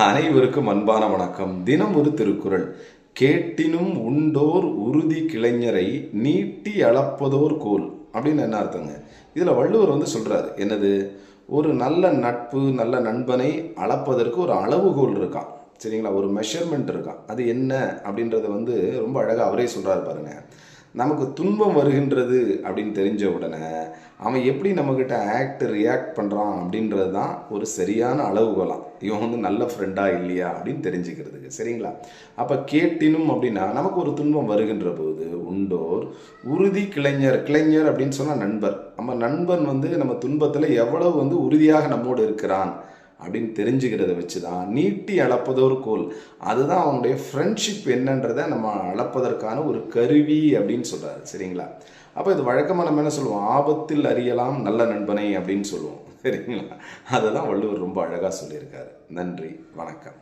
அனைவருக்கும் அன்பான வணக்கம். தினம் ஒரு திருக்குறள். கேட்டினும் உண்டோர் உறுதி கிளைஞரை நீட்டி அளப்பதோர் கோல் அப்படின்னு என்ன அர்த்தங்க? இதில் வள்ளுவர் சொல்றாரு என்னது, ஒரு நல்ல நட்பு நல்ல நண்பனை அளப்பதற்கு ஒரு அளவுகோல் இருக்கான், சரிங்களா? ஒரு மெஷர்மெண்ட் இருக்கான். அது என்ன அப்படின்றத ரொம்ப அழகாக அவரே சொல்கிறாரு பாருங்க. நமக்கு துன்பம் வருகின்றது அப்படின்னு தெரிஞ்ச உடனே அவன் எப்படி நம்மக்கிட்ட ரியாக்ட் பண்ணுறான் அப்படின்றது தான் ஒரு சரியான அளவுகோலாம். இவன் நல்ல ஃப்ரெண்டா இல்லையா அப்படின்னு தெரிஞ்சுக்கிறதுக்கு, சரிங்களா? அப்போ கேட்டினும் அப்படின்னா நமக்கு ஒரு துன்பம் வருகின்ற போது உண்டோர் உறுதி கிளைஞர். கிளைஞர் அப்படின்னு சொன்னால் நண்பர். நம்ம நண்பன் நம்ம துன்பத்தில் எவ்வளவு உறுதியாக நம்மோடு இருக்கிறான் அப்படின்னு தெரிஞ்சுக்கிறத வச்சு தான் நீட்டி அளப்பதோர் கோல். அதுதான் அவனுடைய ஃப்ரெண்ட்ஷிப் என்னன்றதை நம்ம அளப்பதற்கான ஒரு கருவி அப்படின்னு சொல்கிறாரு, சரிங்களா? அப்போ இது வழக்கமாக நம்ம என்ன சொல்லுவோம், ஆபத்தில் அறியலாம் நல்ல நண்பனை அப்படின்னு சொல்லுவோம், சரிங்களா? அதை தான் வள்ளுவர் ரொம்ப அழகாக சொல்லியிருக்காரு. நன்றி, வணக்கம்.